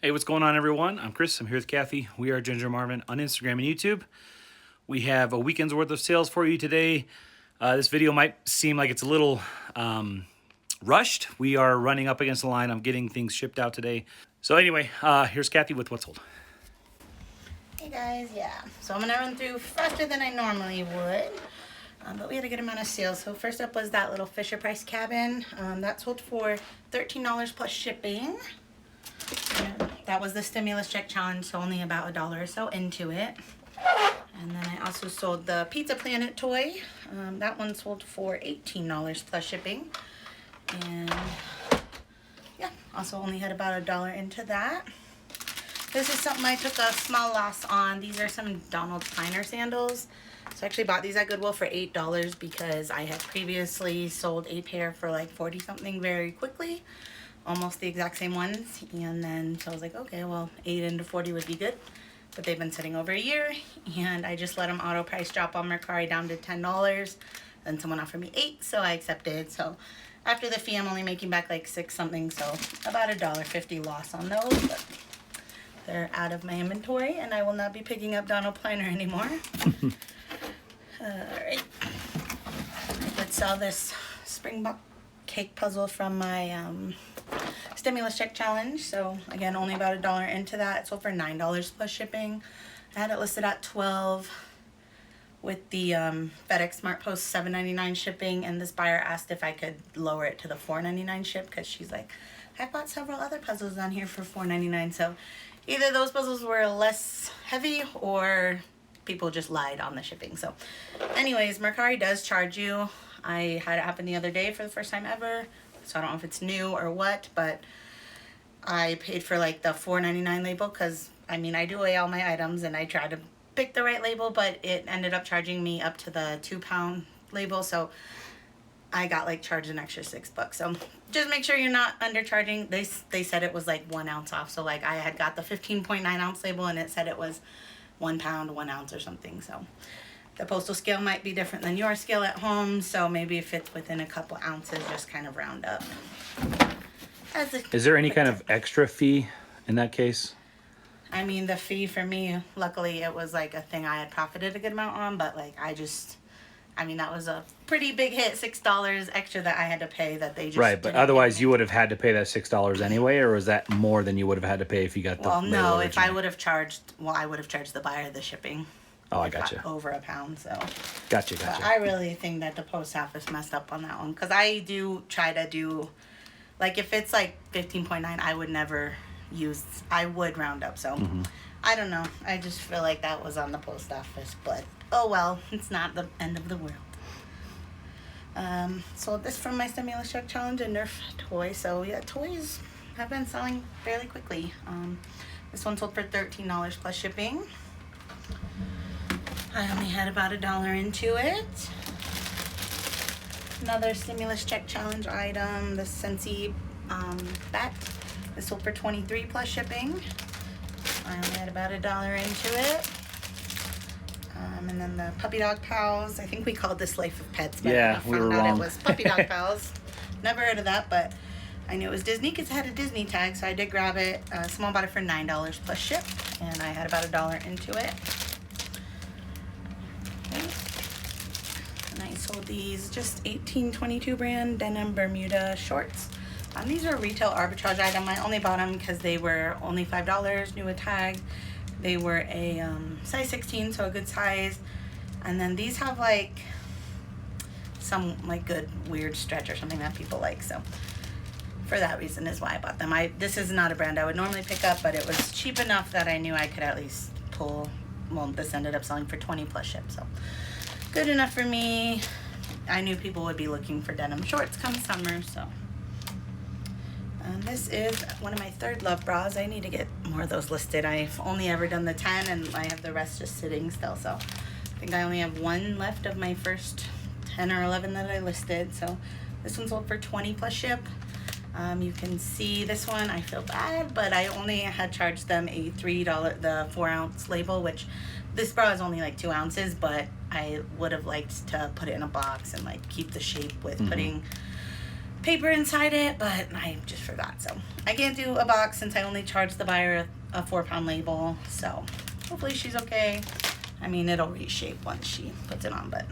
Hey, what's going on, everyone? I'm Chris. I'm here with Kathy. We are Ginger Marvin on Instagram and YouTube. We have a weekend's worth of sales for you today. This video might seem like it's a little rushed. We are running up against the line. I'm getting things shipped out today. So anyway, here's Kathy with what's sold. Hey guys, so I'm gonna run through faster than I normally would, but we had a good amount of sales. So first up was that little Fisher Price cabin. That sold for $13 plus shipping. And that was the stimulus check challenge, so only about $1 or so into it. And then I also sold the Pizza Planet toy. That one sold for $18 plus shipping. And yeah, also only had about $1 into that. This is something I took a small loss on. These are some Donald Kleiner sandals. So I actually bought these at Goodwill for $8 because I had previously sold a pair for like 40 something very quickly. Almost the exact same ones. And then so I was like, okay, well, 8 into 40 would be good. But they've been sitting over a year, and I just let them auto price drop on Mercari down to $10. Then someone offered me $8, so I accepted. So after the fee, I'm only making back like 6 something, so about $1.50 loss on those. But they're out of my inventory, and I will not be picking up Donald Kleiner anymore. Alright. I did sell this Springbok cake puzzle from my stimulus check challenge. So again, only about $1 into that. It sold for $9 plus shipping. I had it listed at $12 with the FedEx SmartPost $7.99 shipping, and this buyer asked if I could lower it to the $4.99 ship because she's like, I bought several other puzzles on here for $4.99. So either those puzzles were less heavy or people just lied on the shipping. So anyways, Mercari does charge you. I had it happen the other day for the first time ever, so I don't know if it's new or what, but I paid for like the $4.99 label because, I mean, I do weigh all my items and I try to pick the right label, but it ended up charging me up to the 2-pound label, so I got like charged an extra $6. So just make sure you're not undercharging. They said it was like 1 ounce off, so like I had got the 15.9 ounce label and it said it was 1 pound, 1 ounce or something. So the postal scale might be different than your scale at home, so maybe if it's within a couple ounces, just kind of round up. Is there any kind of extra fee in that case? I mean, the fee for me, luckily it was like a thing I had profited a good amount on, but like I mean, that was a pretty big hit, $6 extra that I had to pay that they just Right, but otherwise you would have had to pay that $6 anyway, or was that more than you would have had to pay if you got the Well, no, if I originally? would have charged, well, I would have charged the buyer the shipping. Oh, I gotcha. Over a pound, so. Gotcha. But I really think that the post office messed up on that one, because I do try to do, like if it's like 15.9, I would never use, I would round up, so. I don't know, I just feel like that was on the post office, but oh well, it's not the end of the world. Sold this from my stimulus check challenge, a Nerf toy. So yeah, toys have been selling fairly quickly. This one sold for $13 plus shipping. I only had about $1 into it. Another stimulus check challenge item, the Scentsy bat. This sold for $23 plus shipping. I only had about $1 into it. And then the Puppy Dog Pals. I think we called this Life of Pets, but Yeah, I we were found out wrong. it was Puppy Dog Pals. Never heard of that, but I knew it was Disney because it had a Disney tag, so I did grab it. Someone bought it for $9 plus ship, and I had about $1 into it. Okay. And I sold these just 1822 brand denim Bermuda shorts. These are a retail arbitrage item. I only bought them because they were only $5, new with tag. They were a size 16, so a good size. And then these have like some like good weird stretch or something that people like. So for that reason is why I bought them. This is not a brand I would normally pick up, but it was cheap enough that I knew I could at least pull. Well, this ended up selling for 20 plus ship, so good enough for me. I knew people would be looking for denim shorts come summer, so. This is one of my third love bras. I need to get more of those listed. I've only ever done the 10 and I have the rest just sitting still. So I think I only have one left of my first 10 or 11 that I listed. So this one sold for 20 plus ship. You can see this one, I feel bad, but I only had charged them a $3, the 4 ounce label, which this bra is only like 2 ounces, but I would have liked to put it in a box and like keep the shape with putting paper inside it, but I just forgot. So I can't do a box since I only charged the buyer a 4-pound label. So hopefully she's okay. I mean, it'll reshape once she puts it on, but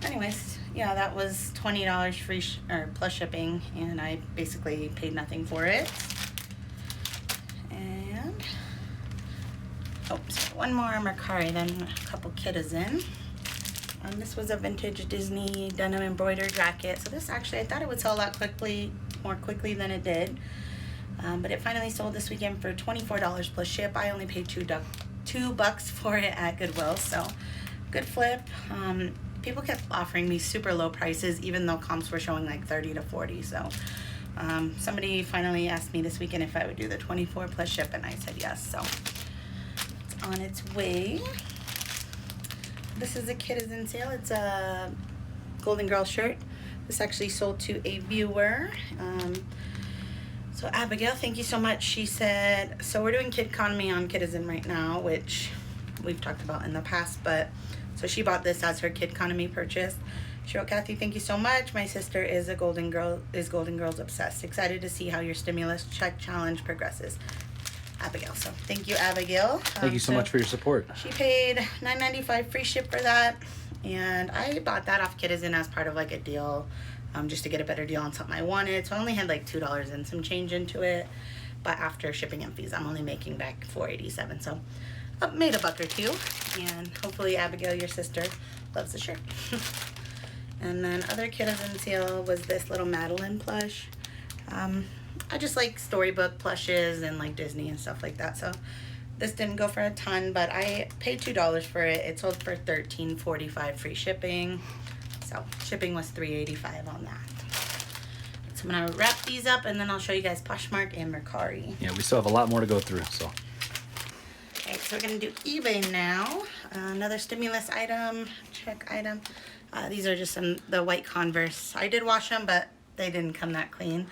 anyways, yeah, that was $20 free or plus shipping, and I basically paid nothing for it. And one more Mercari, then a couple kiddos. This was a vintage Disney denim embroidered jacket. So this actually, I thought it would sell a lot more quickly than it did. But it finally sold this weekend for $24 plus ship. I only paid $2 for it at Goodwill, so good flip. People kept offering me super low prices, even though comps were showing like 30 to 40. So somebody finally asked me this weekend if I would do the 24 plus ship, and I said yes. So it's on its way. This is a kid is in sale. It's a Golden Girl shirt. This actually sold to a viewer. So Abigail, thank you so much. She said, so we're doing Kid Economy on Kidizen right now, which we've talked about in the past, but so she bought this as her Kid Economy purchase. She wrote, Kathy, thank you so much. My sister is Golden Girls obsessed. Excited to see how your stimulus check challenge progresses. Abigail. So thank you, Abigail. Thank you so much for your support. She paid $9.95 free ship for that, and I bought that off Kidizen as part of like a deal, just to get a better deal on something I wanted. So I only had like $2 and some change into it, but after shipping and fees, I'm only making back $4.87. So I made a buck or two, and hopefully Abigail, your sister, loves the shirt. And then other Kidizen sale was this little Madeline plush. I just like storybook plushes and like Disney and stuff like that. So this didn't go for a ton, but I paid $2 for it. It sold for $13.45 free shipping. So shipping was $3.85 on that. So I'm gonna wrap these up, and then I'll show you guys Poshmark and Mercari. Yeah, we still have a lot more to go through. So. Okay, so we're gonna do eBay now. Another stimulus item, check item. These are just the white Converse. I did wash them, but they didn't come that clean.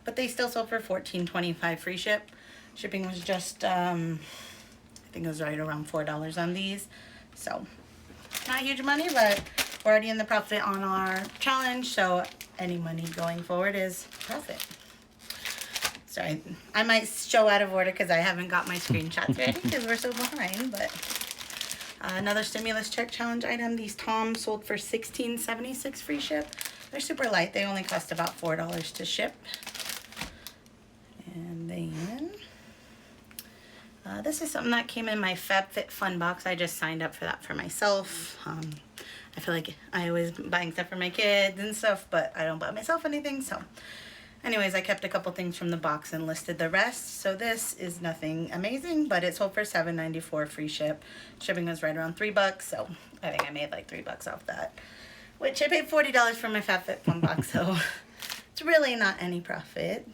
But they still sold for $14.25 free ship. Shipping was just, I think it was right around $4 on these. So, not huge money, but we're already in the profit on our challenge. So, any money going forward is profit. Sorry, I might show out of order because I haven't got my screenshots ready because we're so behind. But another stimulus check challenge item. These Toms sold for $16.76 free ship. They're super light. They only cost about $4 to ship. And then this is something that came in my FabFitFun box. I just signed up for that for myself. I feel like I always buying stuff for my kids and stuff, but I don't buy myself anything. So anyways, I kept a couple things from the box and listed the rest. So this is nothing amazing, but it sold for $7.94 free ship. Shipping was right around $3, so I think I made like $3 off that. Which I paid $40 for my FabFitFun box, so it's really not any profit.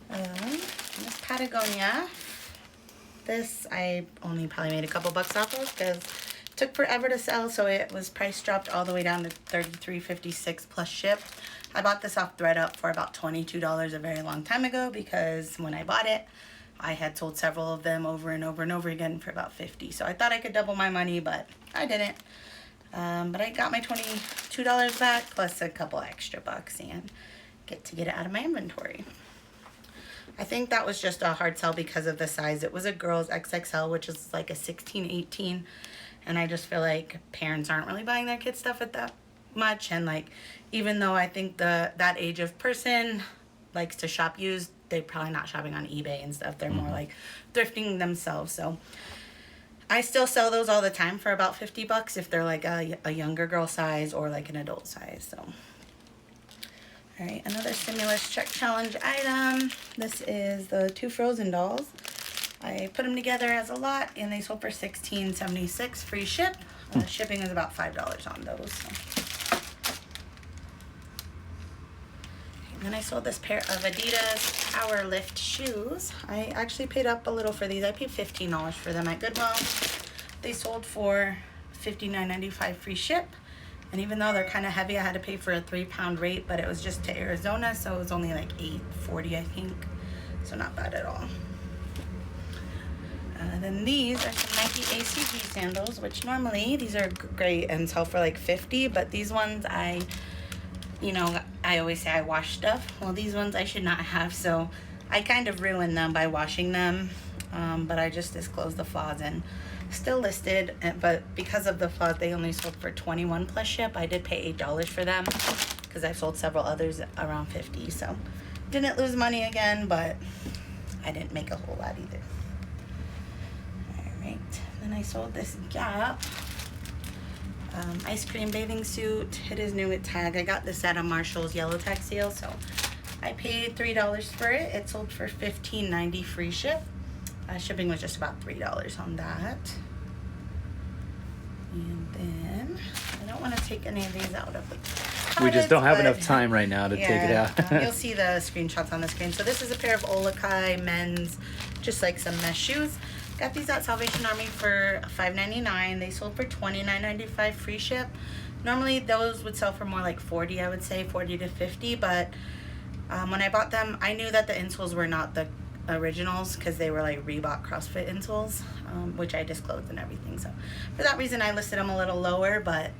This Patagonia, this I only probably made a couple bucks off of because it took forever to sell, so it was price dropped all the way down to $33.56 plus ship. I bought this off ThreadUp for about $22 a very long time ago because when I bought it, I had sold several of them over and over and over again for about $50. So I thought I could double my money, but I didn't. But I got my $22 back plus a couple extra bucks and get it out of my inventory. I think that was just a hard sell because of the size. It was a girl's XXL, which is like a 16-18, and I just feel like parents aren't really buying their kids stuff at that much. And like, even though I think that age of person likes to shop used, they're probably not shopping on eBay and stuff. They're more like thrifting themselves. So I still sell those all the time for about $50 if they're like a younger girl size or like an adult size. So. All right, another stimulus check challenge item. This is the 2 Frozen dolls. I put them together as a lot, and they sold for $16.76 free ship. Shipping is about $5 on those. So. And then I sold this pair of Adidas Power Lift shoes. I actually paid up a little for these. I paid $15 for them at Goodwill. They sold for $59.95 free ship. And even though they're kind of heavy, I had to pay for a 3-pound rate, but it was just to Arizona, so it was only like $8.40, I think. So not bad at all. Then these are some Nike ACG sandals, which normally these are great and sell for like $50, but these ones I I always say I wash stuff. Well, these ones I should not have, so I kind of ruined them by washing them. But I just disclosed the flaws and still listed, but because of the flaws, they only sold for 21 plus ship. I did pay $8 for them because I've sold several others around 50, so didn't lose money again, but I didn't make a whole lot either. All right, then I sold this Gap ice cream bathing suit. It is new with tag. I got this at a Marshall's yellow tag sale, so I paid $3 for it. It sold for $15.90 free ship. Shipping was just about $3 on that. And then I don't want to take any of these out of the We just don't have enough time right now to take it out. You'll see the screenshots on the screen. So this is a pair of Olakai men's, just like some mesh shoes. Got these at Salvation Army for $5.99. They sold for $29.95 free ship. Normally those would sell for more like $40, I would say, $40 to $50. But when I bought them, I knew that the insoles were not the originals because they were like Reebok CrossFit insoles, which I disclosed and everything. So for that reason, I listed them a little lower. But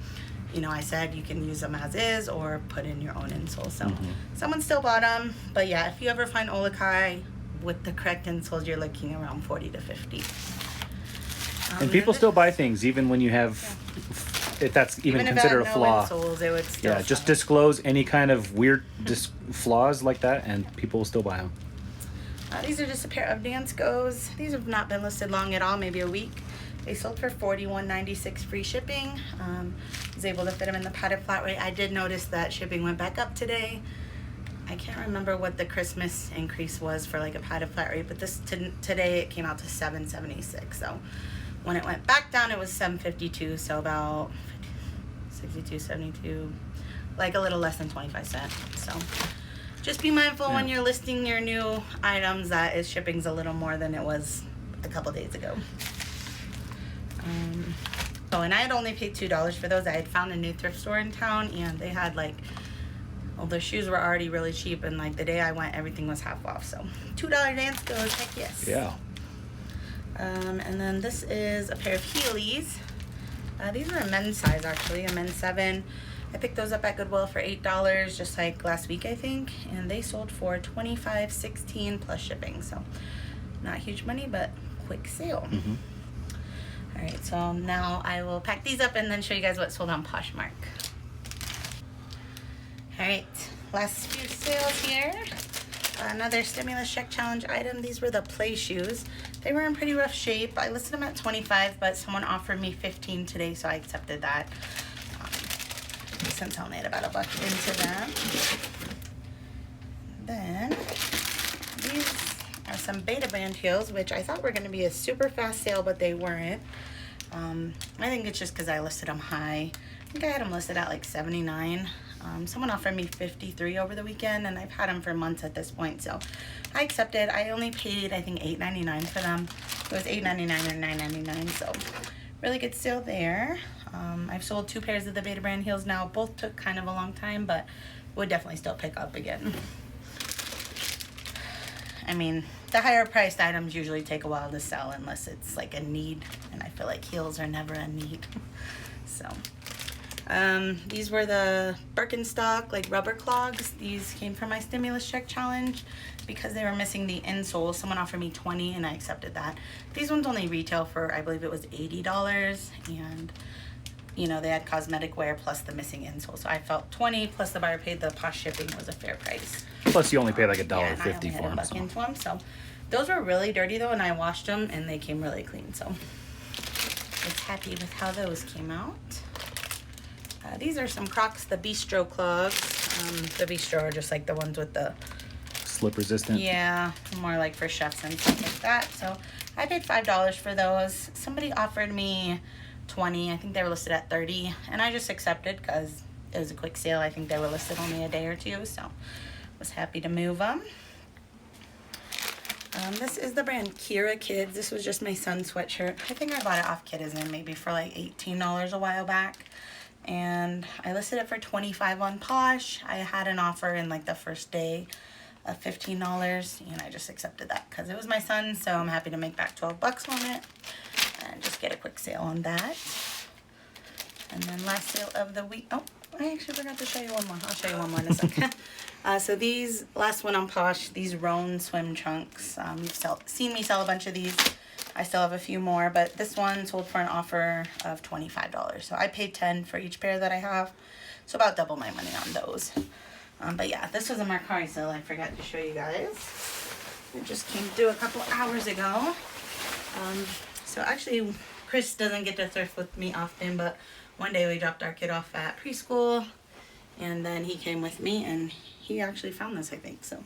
you know, I said you can use them as is or put in your own insole. So someone still bought them. But yeah, if you ever find Olakai with the correct insoles, you're looking around $40 to $50. And people still buy things even when you have, if that's even considered a flaw. Insoles, it would still Yeah, just sell. disclose any kind of weird flaws like that, and people will still buy them. These are just a pair of Dance Goes. These have not been listed long at all, maybe a week. They sold for $41.96 free shipping. Was able to fit them in the padded flat rate. I did notice that shipping went back up today. I can't remember what the Christmas increase was for like a padded flat rate, but this today it came out to $7.76. So when it went back down, it was $7.52. So about 62, 72, like a little less than 25 cents. So just be mindful when you're listing your new items that is shipping's a little more than it was a couple days ago. Oh, and I had only paid $2 for those. I had found a new thrift store in town, and they had like, well, their shoes were already really cheap, and like the day I went, everything was half off. So $2 Dance Goes, heck yes. Yeah. And then this is a pair of Heelys. These are a men's size actually, a men's 7. I picked those up at Goodwill for $8, just like last week I think, and they sold for $25.16 plus shipping. So not huge money, but quick sale. All right, so now I will pack these up and then show you guys what sold on Poshmark. All right, last few sales here. Another stimulus check challenge item. These were the play shoes. They were in pretty rough shape. I listed them at 25, but someone offered me 15 today, so I accepted that. Since I only had about $1 into them. Then these are some beta band heels, which I thought were going to be a super fast sale, but they weren't. I think it's just because I listed them high. I think I had them listed at like 79. Someone offered me 53 over the weekend, and I've had them for months at this point, so I accepted. I only paid, I think, $8.99 for them. It was $8.99 or $9.99, so really good sale there. I've sold 2 pairs of the beta brand heels now. Both took kind of a long time, but would definitely still pick up again. I mean, the higher priced items usually take a while to sell unless it's like a need, and I feel like heels are never a need. So these were the Birkenstock like rubber clogs. These came from my stimulus check challenge because they were missing the insole. Someone offered me 20 and I accepted that. These ones only retail for, I believe it was $80, and you know, they had cosmetic wear plus the missing insole. So I felt 20 plus the buyer paid the Posh shipping was a fair price. Plus you only paid like $1.50 Yeah, and I only for had them. $1 into them. So those were really dirty though, and I washed them and they came really clean. So I was happy with how those came out. These are some Crocs, the Bistro clogs. The Bistro are just like the ones with the Slip resistant. yeah, more like for chefs and stuff like that. So I paid $5 for those. Somebody offered me 20. I think they were listed at 30, and I just accepted because it was a quick sale. I think they were listed only a day or two, so was happy to move them. This is the brand Kira Kids. This was just my son's sweatshirt. I think I bought it off Kidizen maybe for like $18 a while back, and I listed it for $25 on Posh. I had an offer in like the first day of $15, and I just accepted that because it was my son, so I'm happy to make back $12 on it and just get a quick sale on that. And then last sale of the week, oh, I actually forgot to show you one more. I'll show you one more in a second. So these, last one on Posh, these Roan swim trunks. You've seen me sell a bunch of these. I still have a few more, but this one sold for an offer of $25. So I paid $10 for each pair that I have. So about double my money on those. But yeah, this was a Mercari sale I forgot to show you guys. It just came through a couple hours ago. So actually, Chris doesn't get to thrift with me often, but one day we dropped our kid off at preschool, and then he came with me, and he actually found this, I think. So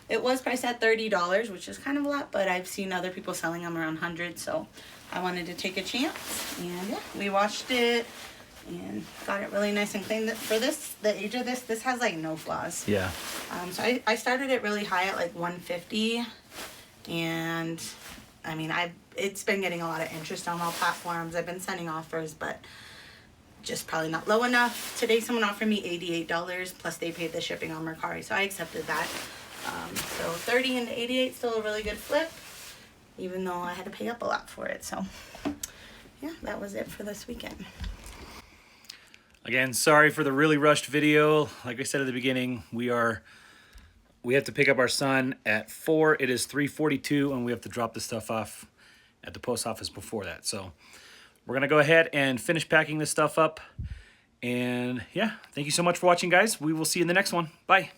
it was priced at $30, which is kind of a lot, but I've seen other people selling them around 100, so I wanted to take a chance. And yeah, we washed it and got it really nice and clean. For this, the age of this has like no flaws. Yeah. So I started it really high at like 150, and I mean, it's been getting a lot of interest on all platforms. I've been sending offers, but just probably not low enough. Today someone offered me $88 plus they paid the shipping on Mercari, so I accepted that. So 30 and 88 still a really good flip, even though I had to pay up a lot for it. So yeah, that was it for this weekend. Again, sorry for the really rushed video. Like I said at the beginning, we have to pick up our son at 4. It is 3:42, and we have to drop the stuff off at the post office before that. So we're going to go ahead and finish packing this stuff up. And yeah, thank you so much for watching, guys. We will see you in the next one. Bye.